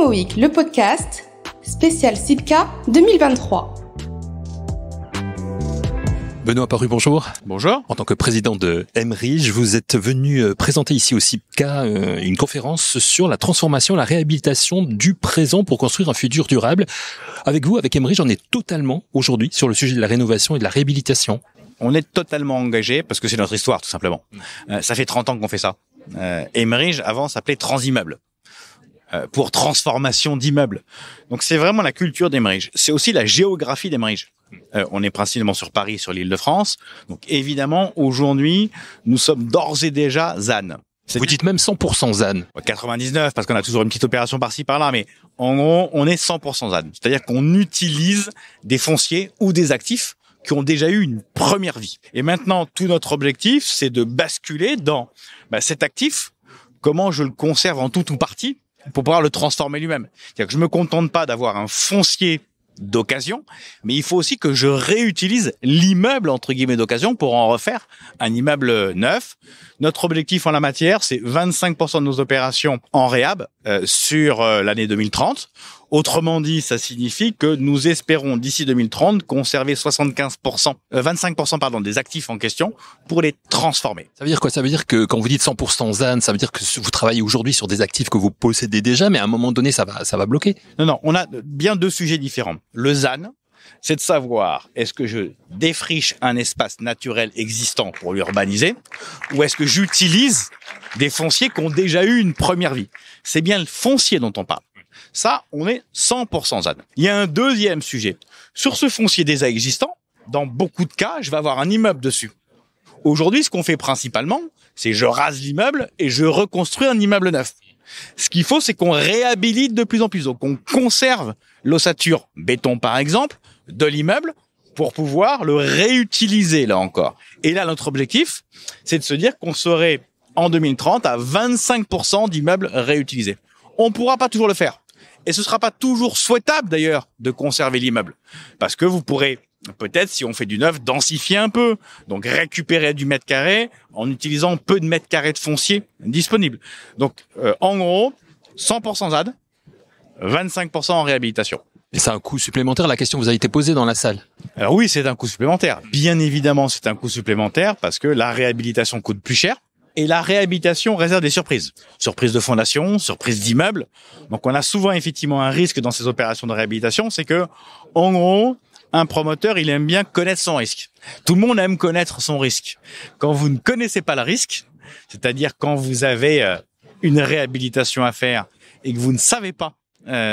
Imo Week, le podcast, spécial Sitka 2023. Benoît Paru, bonjour. Bonjour. En tant que président de Emmerich, vous êtes venu présenter ici au SIPCA une conférence sur la transformation, la réhabilitation du présent pour construire un futur durable. Avec vous, avec Emmerich, on est totalement aujourd'hui sur le sujet de la rénovation et de la réhabilitation. On est totalement engagé parce que c'est notre histoire, tout simplement. Ça fait 30 ans qu'on fait ça. Emmerich, avant, s'appelait Transimmeuble. Pour transformation d'immeubles. Donc c'est vraiment la culture d'Emmerich. C'est aussi la géographie d'Emmerich. On est principalement sur Paris, sur l'Île-de-France. Donc évidemment, aujourd'hui, nous sommes d'ores et déjà ZAN. Vous dites même 100% ZAN. 99, parce qu'on a toujours une petite opération par-ci, par-là, mais en gros, on est 100% ZAN. C'est-à-dire qu'on utilise des fonciers ou des actifs qui ont déjà eu une première vie. Et maintenant, tout notre objectif, c'est de basculer dans cet actif, comment je le conserve en tout ou partie, pour pouvoir le transformer lui-même. C'est-à-dire que je me contente pas d'avoir un foncier d'occasion, mais il faut aussi que je réutilise l'immeuble, entre guillemets, d'occasion pour en refaire un immeuble neuf. Notre objectif en la matière, c'est 25% de nos opérations en réhab sur l'année 2030. Autrement dit, ça signifie que nous espérons d'ici 2030 conserver 25% des actifs en question pour les transformer. Ça veut dire quoi? Ça veut dire que quand vous dites 100% ZAN, ça veut dire que vous travaillez aujourd'hui sur des actifs que vous possédez déjà, mais à un moment donné, ça va bloquer. Non, on a bien deux sujets différents. Le ZAN, c'est de savoir est-ce que je défriche un espace naturel existant pour l'urbaniser ou est-ce que j'utilise des fonciers qui ont déjà eu une première vie. C'est bien le foncier dont on parle. Ça, on est 100% ZAN. Il y a un deuxième sujet. Sur ce foncier déjà existant, dans beaucoup de cas, je vais avoir un immeuble dessus. Aujourd'hui, ce qu'on fait principalement, c'est je rase l'immeuble et je reconstruis un immeuble neuf. Ce qu'il faut, c'est qu'on réhabilite de plus en plus. Donc, on conserve l'ossature béton, par exemple, de l'immeuble pour pouvoir le réutiliser, là encore. Et là, notre objectif, c'est de se dire qu'on serait, en 2030, à 25% d'immeubles réutilisés. On ne pourra pas toujours le faire. Et ce sera pas toujours souhaitable, d'ailleurs, de conserver l'immeuble. Parce que vous pourrez, peut-être, si on fait du neuf, densifier un peu. Donc, récupérer du mètre carré en utilisant peu de mètres carrés de foncier disponible. Donc, en gros, 100% ZAD, 25% en réhabilitation. Et c'est un coût supplémentaire. La question vous a été posée dans la salle. Alors oui, c'est un coût supplémentaire. Bien évidemment, c'est un coût supplémentaire parce que la réhabilitation coûte plus cher. Et la réhabilitation réserve des surprises. Surprises de fondation, surprises d'immeubles. Donc, on a souvent effectivement un risque dans ces opérations de réhabilitation, c'est que, en gros, un promoteur, il aime bien connaître son risque. Tout le monde aime connaître son risque. Quand vous ne connaissez pas le risque, c'est-à-dire quand vous avez une réhabilitation à faire et que vous ne savez pas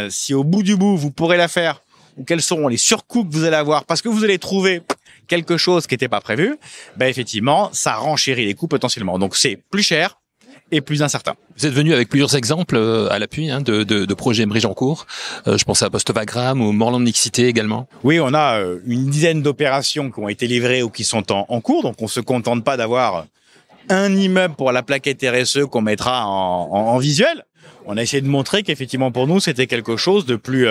si au bout du bout, vous pourrez la faire ou quels seront les surcoûts que vous allez avoir parce que vous allez trouver quelque chose qui n'était pas prévu, effectivement, ça renchérit les coûts potentiellement. Donc, c'est plus cher et plus incertain. Vous êtes venu avec plusieurs exemples à l'appui de projets Emmerich en cours. Je pense à Poste-Wagram ou Morland Mixité également. Oui, on a une dizaine d'opérations qui ont été livrées ou qui sont en cours. Donc, on se contente pas d'avoir un immeuble pour la plaquette RSE qu'on mettra en visuel. On a essayé de montrer qu'effectivement pour nous c'était quelque chose de plus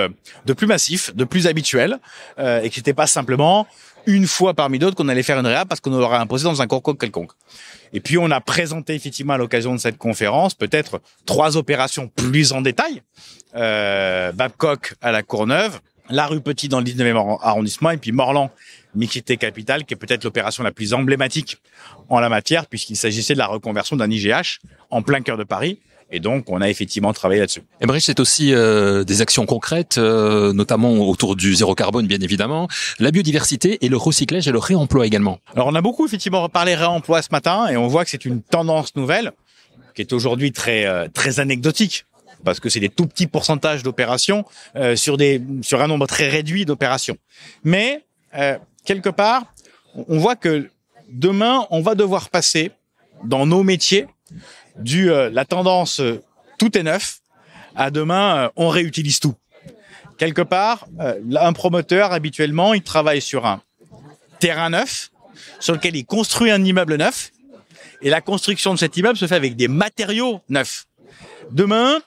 massif, de plus habituel, et que c'était pas simplement une fois parmi d'autres qu'on allait faire une réhab parce qu'on l'aurait imposé dans un concours quelconque. Et puis on a présenté effectivement à l'occasion de cette conférence peut-être 3 opérations plus en détail. Babcock à la Courneuve, la rue Petit dans le 19e arrondissement et puis Morland Mixité Capitale qui est peut-être l'opération la plus emblématique en la matière puisqu'il s'agissait de la reconversion d'un IGH en plein cœur de Paris. Et donc, on a effectivement travaillé là-dessus. Emmerich, c'est aussi des actions concrètes, notamment autour du zéro carbone, bien évidemment, la biodiversité et le recyclage et le réemploi également. Alors, on a beaucoup effectivement parlé réemploi ce matin et on voit que c'est une tendance nouvelle qui est aujourd'hui très anecdotique parce que c'est des tout petits pourcentages d'opérations sur un nombre très réduit d'opérations. Mais quelque part, on voit que demain, on va devoir passer dans nos métiers la tendance tout est neuf à demain on réutilise tout. Quelque part, un promoteur habituellement il travaille sur un terrain neuf sur lequel il construit un immeuble neuf et la construction de cet immeuble se fait avec des matériaux neufs. Demain,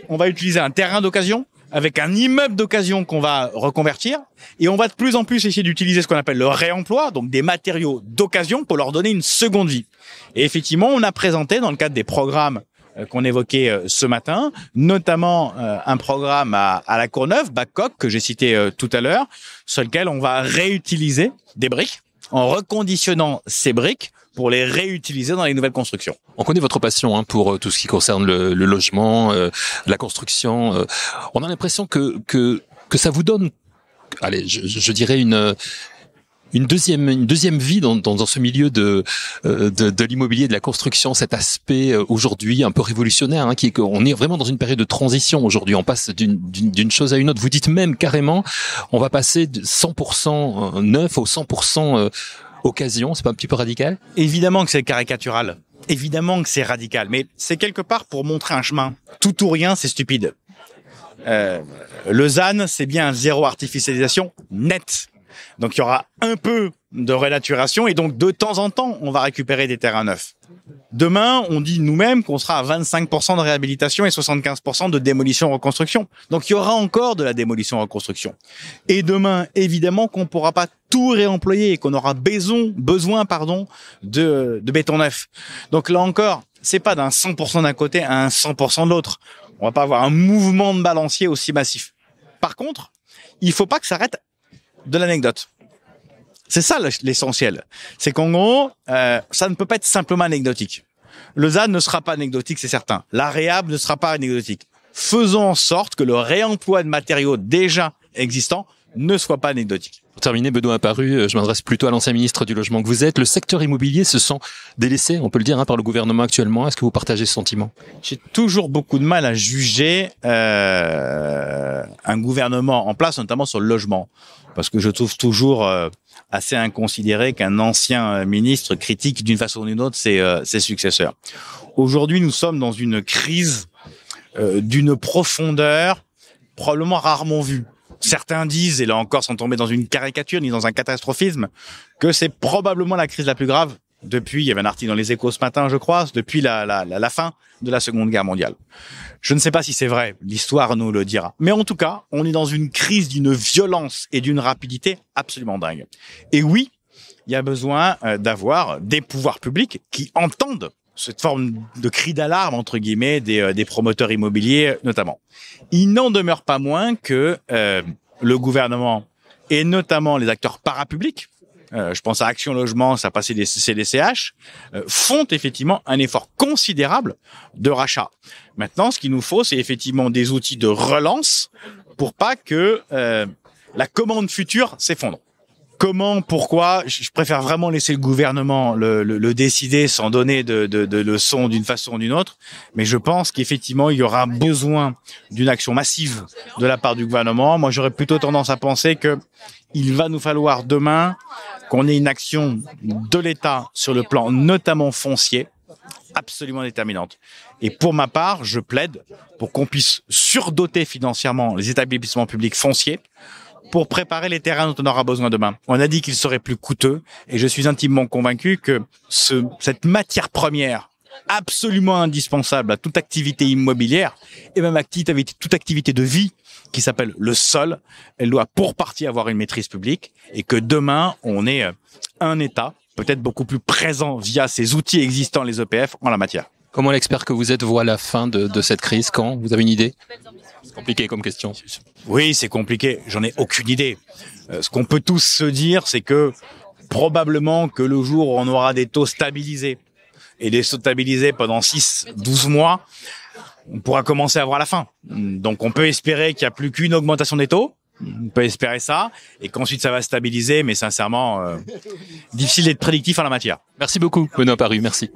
on va utiliser un terrain d'occasion avec un immeuble d'occasion qu'on va reconvertir et on va de plus en plus essayer d'utiliser ce qu'on appelle le réemploi, donc des matériaux d'occasion pour leur donner une seconde vie. Et effectivement, on a présenté dans le cadre des programmes qu'on évoquait ce matin, notamment un programme à la Courneuve, Babcock, que j'ai cité tout à l'heure, sur lequel on va réutiliser des briques en reconditionnant ces briques pour les réutiliser dans les nouvelles constructions. On connaît votre passion pour tout ce qui concerne le logement, la construction. On a l'impression que ça vous donne, allez, je dirais une deuxième vie dans ce milieu de l'immobilier, de la construction, cet aspect aujourd'hui un peu révolutionnaire, qui est qu'on est vraiment dans une période de transition aujourd'hui. On passe d'une chose à une autre. Vous dites même carrément, on va passer de 100% neuf au 100% occasion. C'est pas un petit peu radical? Évidemment que c'est caricatural. Évidemment que c'est radical. Mais c'est quelque part pour montrer un chemin. Tout ou rien, c'est stupide. Le ZAN, c'est bien un zéro artificialisation net. Donc, il y aura un peu de renaturation et donc, de temps en temps, on va récupérer des terrains neufs. Demain, on dit nous-mêmes qu'on sera à 25% de réhabilitation et 75% de démolition-reconstruction. Donc, il y aura encore de la démolition-reconstruction. Et demain, évidemment qu'on ne pourra pas tout réemployer et qu'on aura besoin de béton neuf. Donc, là encore, c'est pas d'un 100% d'un côté à un 100% de l'autre. On va pas avoir un mouvement de balancier aussi massif. Par contre, il faut pas que ça arrête de l'anecdote. C'est ça l'essentiel. C'est qu'en gros, ça ne peut pas être simplement anecdotique. Le ZAN ne sera pas anecdotique, c'est certain. La réhab ne sera pas anecdotique. Faisons en sorte que le réemploi de matériaux déjà existants ne soit pas anecdotique. Pour terminer, Benoît Apparu, je m'adresse plutôt à l'ancien ministre du Logement que vous êtes. Le secteur immobilier se sent délaissé, on peut le dire, par le gouvernement actuellement. Est-ce que vous partagez ce sentiment? J'ai toujours beaucoup de mal à juger un gouvernement en place, notamment sur le logement, parce que je trouve toujours assez inconsidéré qu'un ancien ministre critique d'une façon ou d'une autre ses successeurs. Aujourd'hui, nous sommes dans une crise d'une profondeur probablement rarement vue. Certains disent, et là encore sans tomber dans une caricature ni dans un catastrophisme, que c'est probablement la crise la plus grave depuis, il y avait un article dans les Échos ce matin, je crois, depuis la fin de la Seconde Guerre mondiale. Je ne sais pas si c'est vrai, l'histoire nous le dira. Mais en tout cas, on est dans une crise d'une violence et d'une rapidité absolument dingue. Et oui, il y a besoin d'avoir des pouvoirs publics qui entendent cette forme de cri d'alarme, entre guillemets, des promoteurs immobiliers notamment. Il n'en demeure pas moins que le gouvernement et notamment les acteurs parapublics, je pense à Action Logement, ça a passé des CDCH, font effectivement un effort considérable de rachat. Maintenant, ce qu'il nous faut, c'est effectivement des outils de relance pour pas que la commande future s'effondre. Comment, pourquoi, je préfère vraiment laisser le gouvernement le décider sans donner de leçons d'une façon ou d'une autre. Mais je pense qu'effectivement, il y aura besoin d'une action massive de la part du gouvernement. Moi, j'aurais plutôt tendance à penser que il va nous falloir demain qu'on ait une action de l'État sur le plan notamment foncier absolument déterminante. Et pour ma part, je plaide pour qu'on puisse surdoter financièrement les établissements publics fonciers pour préparer les terrains dont on aura besoin demain. On a dit qu'ils seraient plus coûteux et je suis intimement convaincu que cette matière première absolument indispensable à toute activité immobilière et même à toute activité de vie qui s'appelle le sol, elle doit pour partie avoir une maîtrise publique et que demain, on ait un État peut-être beaucoup plus présent via ces outils existants, les EPF, en la matière. Comment l'expert que vous êtes voit la fin de cette crise? Quand? Vous avez une idée? C'est compliqué comme question. Oui, c'est compliqué. J'en ai aucune idée. Ce qu'on peut tous se dire, c'est que probablement que le jour où on aura des taux stabilisés et des taux stabilisés pendant 6-12 mois, on pourra commencer à voir la fin. Donc on peut espérer qu'il n'y a plus qu'une augmentation des taux. On peut espérer ça et qu'ensuite ça va stabiliser, mais sincèrement, difficile d'être prédictif en la matière. Merci beaucoup, Benoît Apparu. Merci.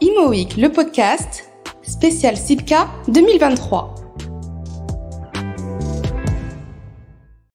Imo Week, le podcast spécial SIPCA 2023.